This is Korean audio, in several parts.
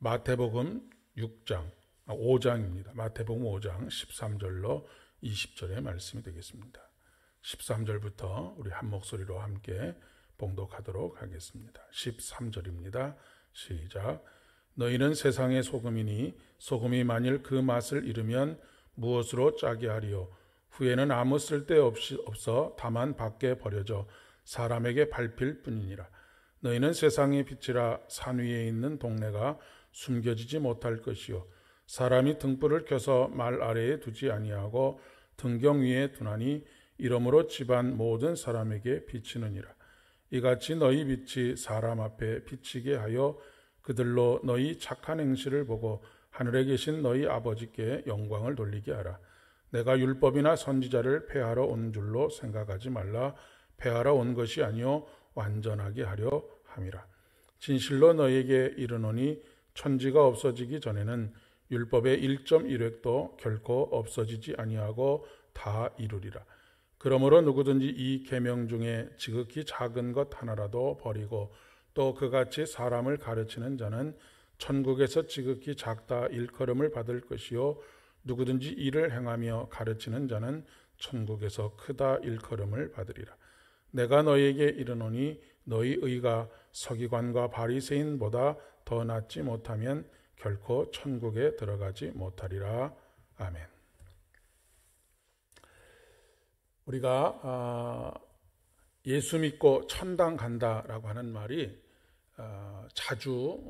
마태복음 5장입니다. 마태복음 5장 13절로 20절의 말씀이 되겠습니다. 13절부터 우리 한 목소리로 함께 봉독하도록 하겠습니다. 13절입니다. 시작. 너희는 세상의 소금이니 소금이 만일 그 맛을 잃으면 무엇으로 짜게 하리요? 후에는 아무 쓸데없어 다만 밖에 버려져 사람에게 밟힐 뿐이니라. 너희는 세상의 빛이라. 산 위에 있는 동네가 숨겨지지 못할 것이요 사람이 등불을 켜서 말 아래에 두지 아니하고 등경 위에 두나니 이러므로 집안 모든 사람에게 비치느니라. 이같이 너희 빛이 사람 앞에 비치게 하여 그들로 너희 착한 행실을 보고 하늘에 계신 너희 아버지께 영광을 돌리게 하라. 내가 율법이나 선지자를 폐하러 온 줄로 생각하지 말라. 폐하러 온 것이 아니요 완전하게 하려 함이라. 진실로 너희에게 이르노니 천지가 없어지기 전에는 율법의 1.1획도 결코 없어지지 아니하고 다 이루리라. 그러므로 누구든지 이 계명 중에 지극히 작은 것 하나라도 버리고 또 그같이 사람을 가르치는 자는 천국에서 지극히 작다 일컬음을 받을 것이요 누구든지 이를 행하며 가르치는 자는 천국에서 크다 일컬음을 받으리라. 내가 너희에게 이르노니 너희 의가 서기관과 바리새인보다 더 낫지 못하면 결코 천국에 들어가지 못하리라. 아멘. 우리가 예수 믿고 천당 간다라고 하는 말이 자주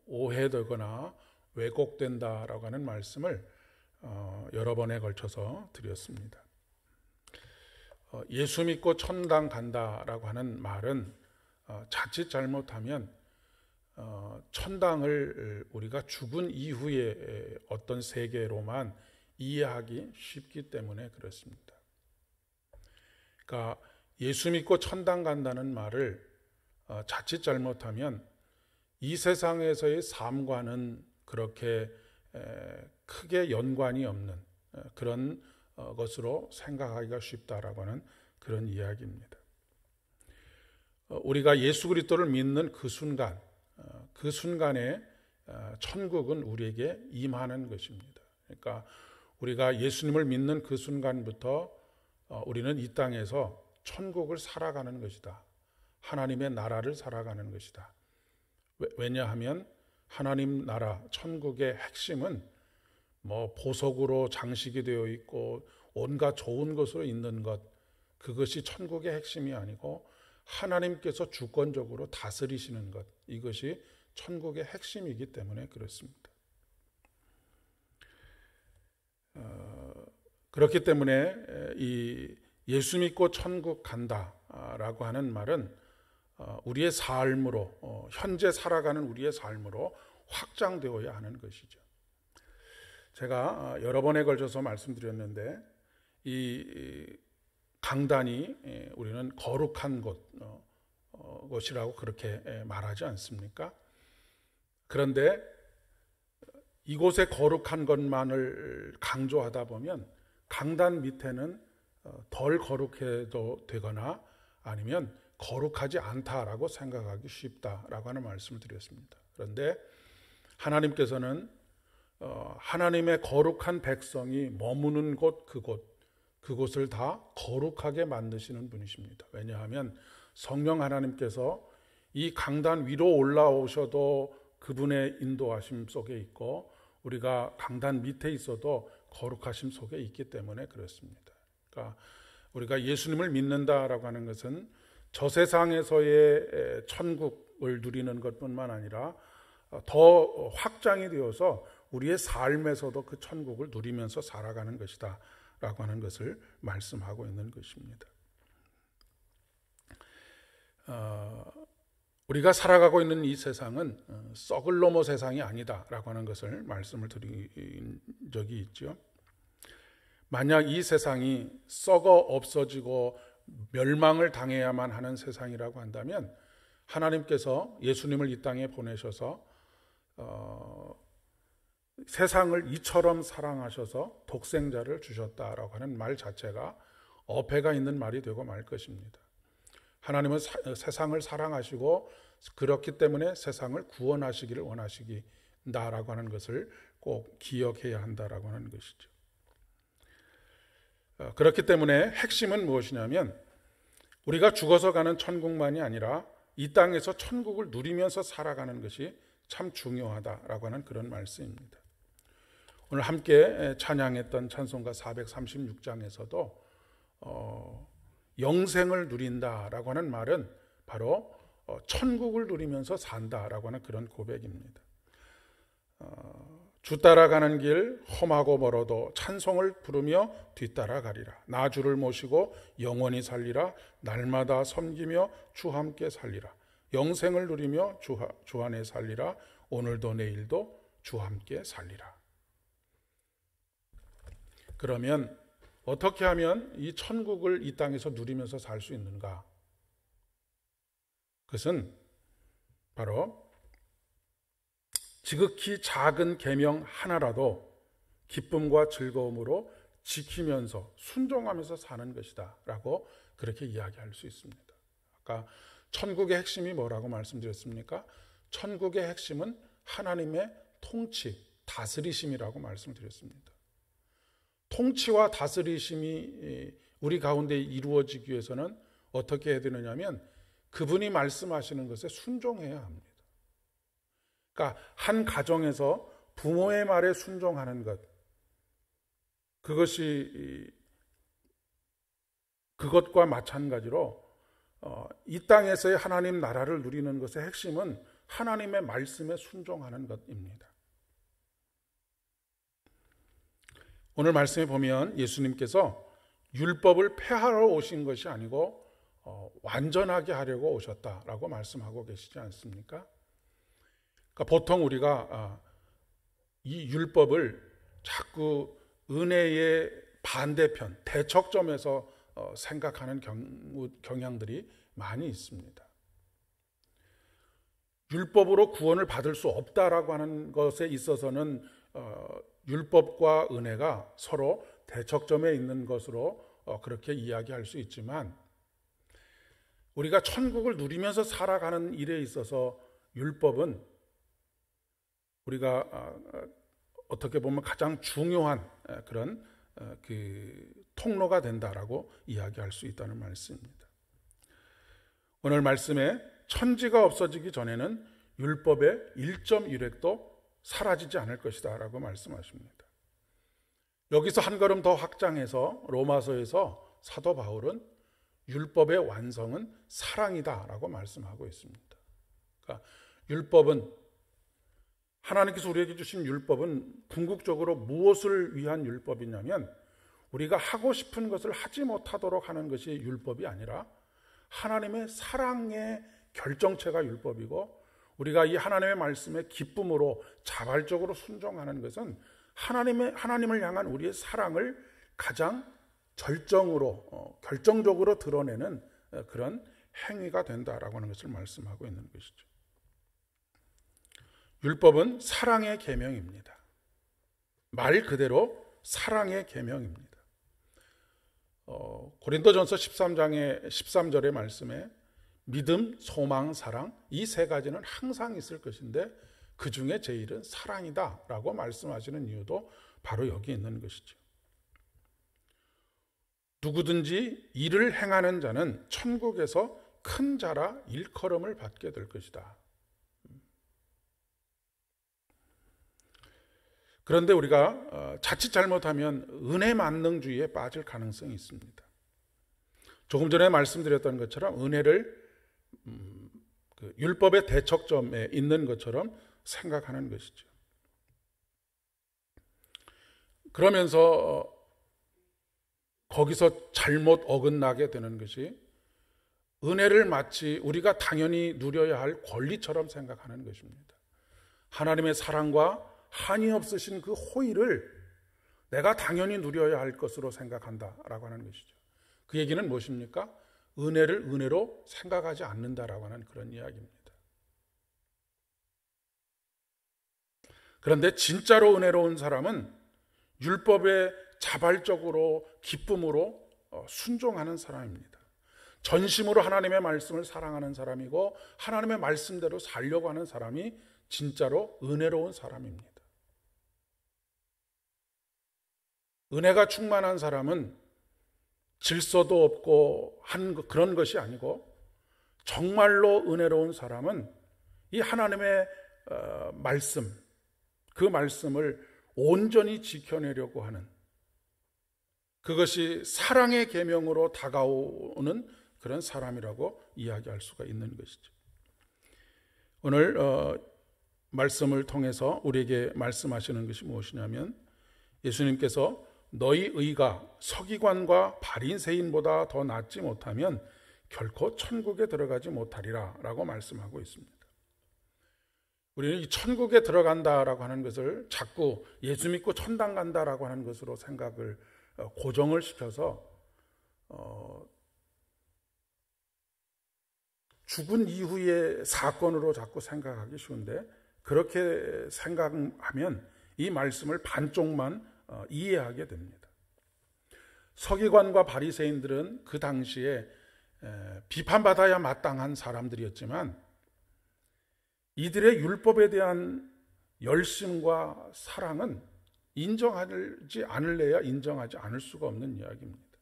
오해되거나 왜곡된다라고 하는 말씀을 여러 번에 걸쳐서 드렸습니다. 예수 믿고 천당 간다라고 하는 말은 자칫 잘못하면 천당을 우리가 죽은 이후에 어떤 세계로만 이해하기 쉽기 때문에 그렇습니다. 그러니까 예수 믿고 천당 간다는 말을 자칫 잘못하면 이 세상에서의 삶과는 그렇게 크게 연관이 없는 그런 것으로 생각하기가 쉽다라고 하는 그런 이야기입니다. 우리가 예수 그리스도를 믿는 그 순간에 천국은 우리에게 임하는 것입니다. 그러니까 우리가 예수님을 믿는 그 순간부터 우리는 이 땅에서 천국을 살아가는 것이다. 하나님의 나라를 살아가는 것이다. 왜냐하면 하나님 나라 천국의 핵심은 보석으로 장식이 되어 있고 온갖 좋은 것으로 있는 것, 그것이 천국의 핵심이 아니고 하나님께서 주권적으로 다스리시는 것, 이것이 천국의 핵심이기 때문에 그렇습니다. 그렇기 때문에 이 예수 믿고 천국 간다라고 하는 말은 우리의 삶으로, 현재 살아가는 우리의 삶으로 확장되어야 하는 것이죠. 제가 여러 번에 걸쳐서 말씀드렸는데 이 강단이 우리는 거룩한 곳이라고 그렇게 말하지 않습니까? 그런데 이곳의 거룩한 것만을 강조하다 보면 강단 밑에는 덜 거룩해도 되거나 아니면 거룩하지 않다라고 생각하기 쉽다라고 하는 말씀을 드렸습니다. 그런데 하나님께서는 하나님의 거룩한 백성이 머무는 곳, 그곳을 다 거룩하게 만드시는 분이십니다. 왜냐하면 성령 하나님께서 이 강단 위로 올라오셔도 그분의 인도하심 속에 있고 우리가 강단 밑에 있어도 거룩하심 속에 있기 때문에 그렇습니다. 그러니까 우리가 예수님을 믿는다라고 하는 것은 저 세상에서의 천국을 누리는 것뿐만 아니라 더 확장이 되어서 우리의 삶에서도 그 천국을 누리면서 살아가는 것이다 라고 하는 것을 말씀하고 있는 것입니다. 우리가 살아가고 있는 이 세상은 썩을 놈의 세상이 아니다 라고 하는 것을 말씀을 드린 적이 있죠. 만약 이 세상이 썩어 없어지고 멸망을 당해야만 하는 세상이라고 한다면 하나님께서 예수님을 이 땅에 보내셔서 세상을 이처럼 사랑하셔서 독생자를 주셨다라고 하는 말 자체가 어폐가 있는 말이 되고 말 것입니다. 하나님은 세상을 사랑하시고 그렇기 때문에 세상을 구원하시기를 원하시기 누린다라고 하는 것을 꼭 기억해야 한다라고 하는 것이죠. 그렇기 때문에 핵심은 무엇이냐면 우리가 죽어서 가는 천국만이 아니라 이 땅에서 천국을 누리면서 살아가는 것이 참 중요하다라고 하는 그런 말씀입니다. 오늘 함께 찬양했던 찬송가 436장에서도 영생을 누린다라고 하는 말은 바로 천국을 누리면서 산다라고 하는 그런 고백입니다. 주 따라가는 길 험하고 멀어도 찬송을 부르며 뒤따라가리라. 나 주를 모시고 영원히 살리라. 날마다 섬기며 주 함께 살리라. 영생을 누리며 주 안에 살리라. 오늘도 내일도 주 함께 살리라. 그러면 어떻게 하면 이 천국을 이 땅에서 누리면서 살 수 있는가? 그것은 바로 지극히 작은 계명 하나라도 기쁨과 즐거움으로 지키면서 순종하면서 사는 것이다 라고 그렇게 이야기할 수 있습니다. 아까 천국의 핵심이 뭐라고 말씀드렸습니까? 천국의 핵심은 하나님의 통치, 다스리심이라고 말씀드렸습니다. 통치와 다스리심이 우리 가운데 이루어지기 위해서는 어떻게 해야 되느냐면 그분이 말씀하시는 것에 순종해야 합니다. 그러니까 한 가정에서 부모의 말에 순종하는 것, 그것과 마찬가지로 이 땅에서의 하나님 나라를 누리는 것의 핵심은 하나님의 말씀에 순종하는 것입니다. 오늘 말씀에 보면 예수님께서 율법을 폐하러 오신 것이 아니고 완전하게 하려고 오셨다라고 말씀하고 계시지 않습니까? 그러니까 보통 우리가 이 율법을 자꾸 은혜의 반대편, 대척점에서 생각하는 경향들이 많이 있습니다. 율법으로 구원을 받을 수 없다라고 하는 것에 있어서는 율법과 은혜가 서로 대척점에 있는 것으로 그렇게 이야기할 수 있지만 우리가 천국을 누리면서 살아가는 일에 있어서 율법은 우리가 어떻게 보면 가장 중요한 그런 그 통로가 된다라고 이야기할 수 있다는 말씀입니다. 오늘 말씀에 천지가 없어지기 전에는 율법의 1.1획도 사라지지 않을 것이다 라고 말씀하십니다. 여기서 한 걸음 더 확장해서 로마서에서 사도 바울은 율법의 완성은 사랑이다 라고 말씀하고 있습니다. 그러니까 율법은 하나님께서 우리에게 주신 율법은 궁극적으로 무엇을 위한 율법이냐면 우리가 하고 싶은 것을 하지 못하도록 하는 것이 율법이 아니라 하나님의 사랑의 결정체가 율법이고 우리가 이 하나님의 말씀에 기쁨으로 자발적으로 순종하는 것은 하나님을 향한 우리의 사랑을 가장 결정적으로 드러내는 그런 행위가 된다라고 하는 것을 말씀하고 있는 것이죠. 율법은 사랑의 계명입니다. 말 그대로 사랑의 계명입니다. 고린도전서 13장의 13절의 말씀에 믿음, 소망, 사랑 이 세 가지는 항상 있을 것인데 그 중에 제일은 사랑이다 라고 말씀하시는 이유도 바로 여기 있는 것이죠. 누구든지 이를 행하는 자는 천국에서 큰 자라 일컬음을 받게 될 것이다. 그런데 우리가 자칫 잘못하면 은혜 만능주의에 빠질 가능성이 있습니다. 조금 전에 말씀드렸던 것처럼 은혜를 그 율법의 대척점에 있는 것처럼 생각하는 것이죠. 그러면서 거기서 잘못 어긋나게 되는 것이 은혜를 마치 우리가 당연히 누려야 할 권리처럼 생각하는 것입니다. 하나님의 사랑과 한이 없으신 그 호의를 내가 당연히 누려야 할 것으로 생각한다라고 하는 것이죠. 그 얘기는 무엇입니까? 은혜를 은혜로 생각하지 않는다라고 하는 그런 이야기입니다. 그런데 진짜로 은혜로운 사람은 율법에 자발적으로 기쁨으로 순종하는 사람입니다. 전심으로 하나님의 말씀을 사랑하는 사람이고 하나님의 말씀대로 살려고 하는 사람이 진짜로 은혜로운 사람입니다. 은혜가 충만한 사람은 질서도 없고 그런 것이 아니고, 정말로 은혜로운 사람은 이 하나님의 말씀, 그 말씀을 온전히 지켜내려고 하는, 그것이 사랑의 계명으로 다가오는 그런 사람이라고 이야기할 수가 있는 것이죠. 오늘 말씀을 통해서 우리에게 말씀하시는 것이 무엇이냐면, 예수님께서 너희 의가 서기관과 바리새인보다 더 낫지 못하면 결코 천국에 들어가지 못하리라 라고 말씀하고 있습니다. 우리는 이 천국에 들어간다라고 하는 것을 자꾸 예수 믿고 천당 간다라고 하는 것으로 생각을 고정을 시켜서 죽은 이후의 사건으로 자꾸 생각하기 쉬운데, 그렇게 생각하면 이 말씀을 반쪽만 이해하게 됩니다. 서기관과 바리새인들은 그 당시에 비판받아야 마땅한 사람들이었지만, 이들의 율법에 대한 열심과 사랑은 인정하지 않을래야 인정하지 않을 수가 없는 이야기입니다.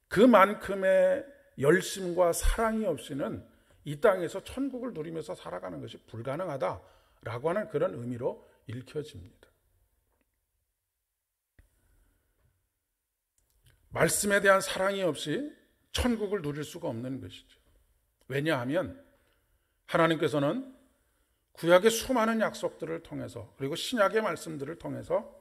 그만큼의 열심과 사랑이 없이는 이 땅에서 천국을 누리면서 살아가는 것이 불가능하다라고 하는 그런 의미로 읽혀집니다. 말씀에 대한 사랑이 없이 천국을 누릴 수가 없는 것이죠. 왜냐하면 하나님께서는 구약의 수많은 약속들을 통해서, 그리고 신약의 말씀들을 통해서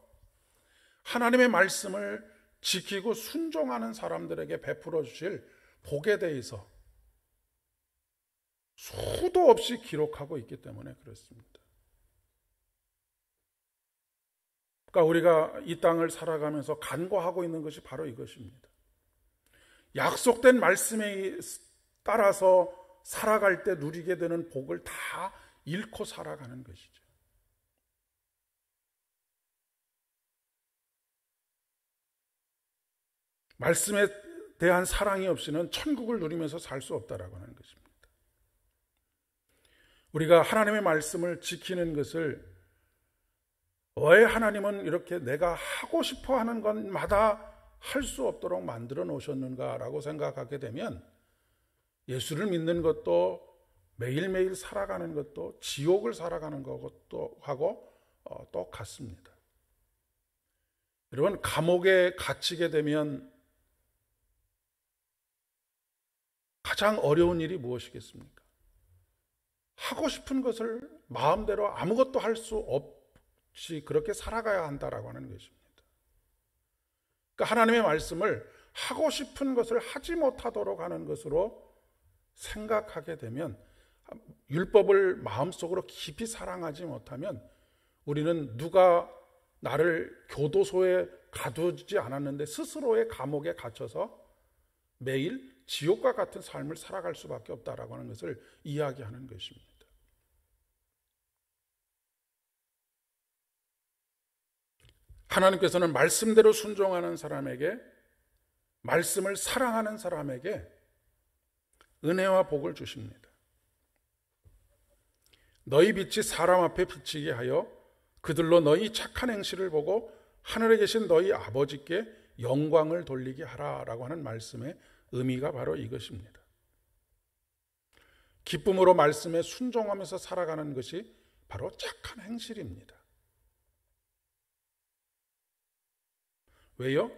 하나님의 말씀을 지키고 순종하는 사람들에게 베풀어 주실 복에 대해서 수도 없이 기록하고 있기 때문에 그렇습니다. 그러니까 우리가 이 땅을 살아가면서 간구하고 있는 것이 바로 이것입니다. 약속된 말씀에 따라서 살아갈 때 누리게 되는 복을 다 잃고 살아가는 것이죠. 말씀에 대한 사랑이 없이는 천국을 누리면서 살 수 없다라고 하는 것입니다. 우리가 하나님의 말씀을 지키는 것을 왜 하나님은 이렇게 내가 하고 싶어 하는 것마다 할 수 없도록 만들어 놓으셨는가라고 생각하게 되면, 예수를 믿는 것도 매일매일 살아가는 것도 지옥을 살아가는 것도 하고 똑같습니다. 여러분, 감옥에 갇히게 되면 가장 어려운 일이 무엇이겠습니까? 하고 싶은 것을 마음대로 아무것도 할 수 없이 그렇게 살아가야 한다라고 하는 것입니다. 그러니까 하나님의 말씀을 하고 싶은 것을 하지 못하도록 하는 것으로 생각하게 되면, 율법을 마음속으로 깊이 사랑하지 못하면 우리는 누가 나를 교도소에 가두지 않았는데 스스로의 감옥에 갇혀서 매일 지옥과 같은 삶을 살아갈 수밖에 없다라고 하는 것을 이야기하는 것입니다. 하나님께서는 말씀대로 순종하는 사람에게, 말씀을 사랑하는 사람에게 은혜와 복을 주십니다. 너희 빛이 사람 앞에 비치게 하여 그들로 너희 착한 행실을 보고 하늘에 계신 너희 아버지께 영광을 돌리게 하라라고 하는 말씀의 의미가 바로 이것입니다. 기쁨으로 말씀에 순종하면서 살아가는 것이 바로 착한 행실입니다. 왜요?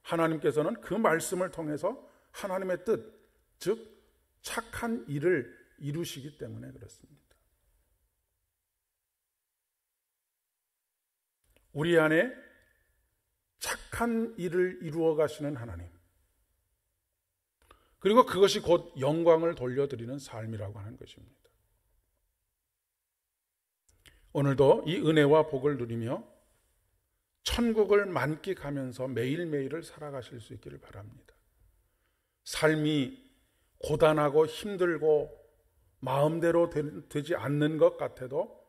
하나님께서는 그 말씀을 통해서 하나님의 뜻, 즉 착한 일을 이루시기 때문에 그렇습니다. 우리 안에 착한 일을 이루어 가시는 하나님, 그리고 그것이 곧 영광을 돌려드리는 삶이라고 하는 것입니다. 오늘도 이 은혜와 복을 누리며 천국을 만끽하면서 매일매일을 살아가실 수 있기를 바랍니다. 삶이 고단하고 힘들고 마음대로 되지 않는 것 같아도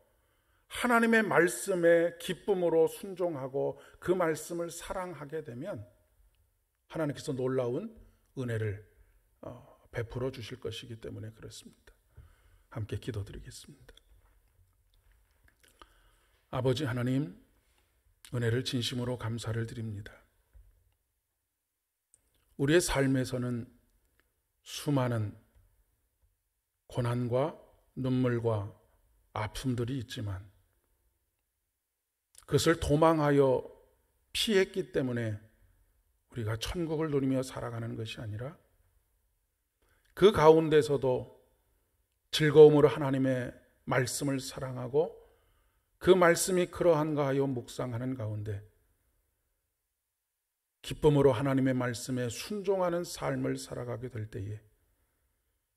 하나님의 말씀에 기쁨으로 순종하고 그 말씀을 사랑하게 되면 하나님께서 놀라운 은혜를 베풀어 주실 것이기 때문에 그렇습니다. 함께 기도드리겠습니다. 아버지 하나님, 은혜를 진심으로 감사를 드립니다. 우리의 삶에서는 수많은 고난과 눈물과 아픔들이 있지만 그것을 도망하여 피했기 때문에 우리가 천국을 누리며 살아가는 것이 아니라 그 가운데서도 즐거움으로 하나님의 말씀을 사랑하고 그 말씀이 그러한가 하여 묵상하는 가운데 기쁨으로 하나님의 말씀에 순종하는 삶을 살아가게 될 때에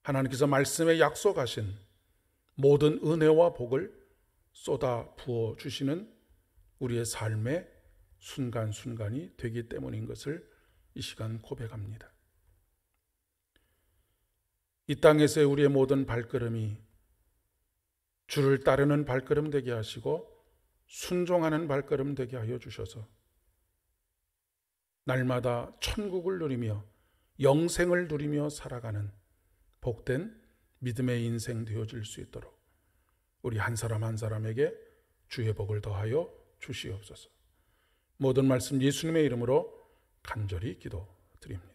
하나님께서 말씀에 약속하신 모든 은혜와 복을 쏟아 부어 주시는 우리의 삶의 순간순간이 되기 때문인 것을 이 시간 고백합니다. 이 땅에서의 우리의 모든 발걸음이 주를 따르는 발걸음 되게 하시고 순종하는 발걸음 되게 하여 주셔서 날마다 천국을 누리며 영생을 누리며 살아가는 복된 믿음의 인생 되어질 수 있도록 우리 한 사람 한 사람에게 주의 복을 더하여 주시옵소서. 모든 말씀 예수님의 이름으로 간절히 기도드립니다.